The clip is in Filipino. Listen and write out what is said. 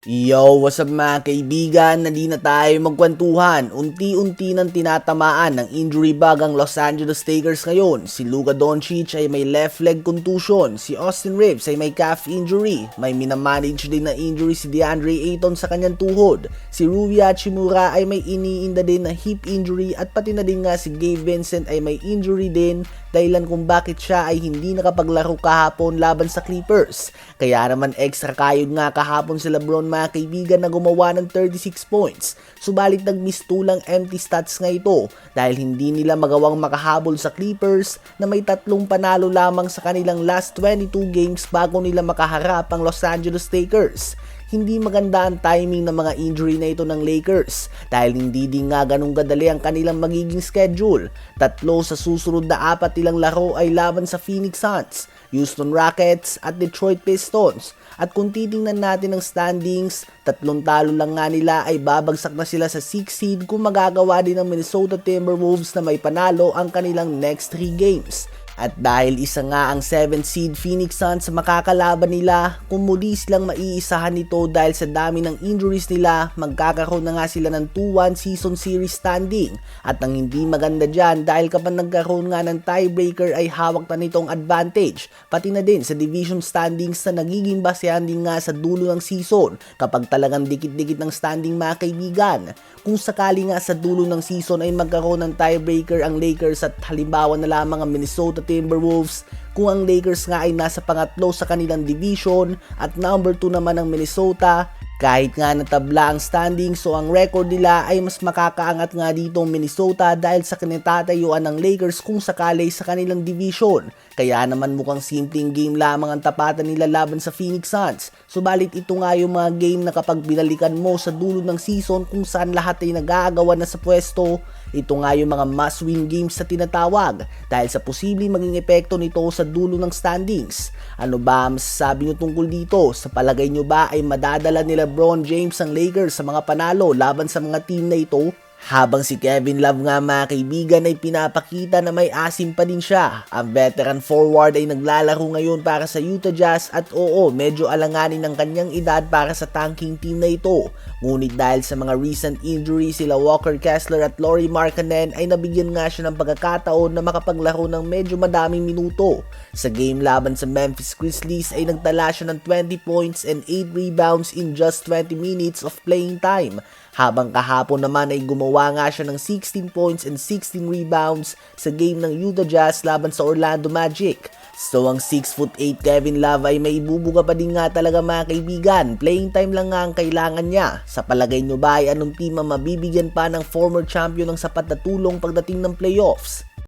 Yo, what's up mga kaibigan? Nandi na tayo magkwentuhan. Unti-unti nang tinatamaan ng injury bug ang Los Angeles Lakers ngayon. Si Luka Doncic ay may left leg contusion. Si Austin Reeves ay may calf injury. May minamanage din na injury si DeAndre Ayton sa kanyang tuhod. Si Rui Hachimura ay may iniinda din na hip injury at pati na din nga si Gabe Vincent ay may injury din dahilan kung bakit siya ay hindi nakapaglaro kahapon laban sa Clippers. Kaya naman extra kayod nga kahapon si LeBron mga kaibigan na gumawa ng 36 points. Subalit nag-miss tulang empty stats nga ito dahil hindi nila magawang makahabol sa Clippers na may 3 panalo lamang sa kanilang last 22 games bago nila makaharap ang Los Angeles Lakers. Hindi maganda ang timing ng mga injury na ito ng Lakers dahil hindi din nga ganun kadali ang kanilang magiging schedule. 3 sa susunod na 4 nilang laro ay laban sa Phoenix Suns, Houston Rockets at Detroit Pistons. At kung titingnan natin ang standings, 3 talo lang nga nila ay babagsak na sila sa 6 seed kung magagawa din ng Minnesota Timberwolves na may panalo ang kanilang next 3 games. At dahil isa nga ang 7th seed Phoenix Suns sa makakalaban nila, kung muli silang maiisahan nito dahil sa dami ng injuries nila, magkakaroon na nga sila ng 2-1 season series standing. At ang hindi maganda dyan dahil kapag nagkaroon nga ng tiebreaker ay hawak na nitong advantage, pati na din sa division standings na nagiging basehan din nga sa dulo ng season kapag talagang dikit-dikit ng standing mga kaibigan. Kung sakali nga sa dulo ng season ay magkaroon ng tiebreaker ang Lakers at halimbawa na lamang ang Minnesota Timberwolves, kung ang Lakers nga ay nasa pangatlo sa kanilang division at number 2 naman ang Minnesota, kahit nga natabla ang standing so ang record nila ay mas makakaangat nga dito ang Minnesota dahil sa kinatatayuan ng Lakers kung sakali sa kanilang division. Kaya naman mukhang simpleng game lamang ang tapatan nila laban sa Phoenix Suns. Subalit ito nga yung mga game na kapag binalikan mo sa dulo ng season kung saan lahat ay nag-aagawan na sa pwesto, ito nga yung mga must-win games sa tinatawag dahil sa posibleng maging epekto nito sa dulo ng standings. Ano ba ang masasabi nyo tungkol dito? Sa palagay nyo ba ay madadala ni LeBron James ang Lakers sa mga panalo laban sa mga team na ito? Habang si Kevin Love nga mga kaibigan ay pinapakita na may asim pa din siya. Ang veteran forward ay naglalaro ngayon para sa Utah Jazz at oo, medyo alanganin ng kanyang edad para sa tanking team na ito. Ngunit dahil sa mga recent injuries sila Walker Kessler at Lauri Markkanen ay nabigyan nga siya ng pagkakataon na makapaglaro ng medyo madaming minuto. Sa game laban sa Memphis Grizzlies ay nagtala siya ng 20 points and 8 rebounds in just 20 minutes of playing time. Habang kahapon naman ay gumawa nga siya ng 16 points and 16 rebounds sa game ng Utah Jazz laban sa Orlando Magic. So ang 6'8" Kevin Love ay may ibubuga pa din nga talaga mga kaibigan. Playing time lang nga ang kailangan niya. Sa palagay nyo ba ay anong team ang mabibigyan pa ng former champion ng sapat na tulong pagdating ng playoffs?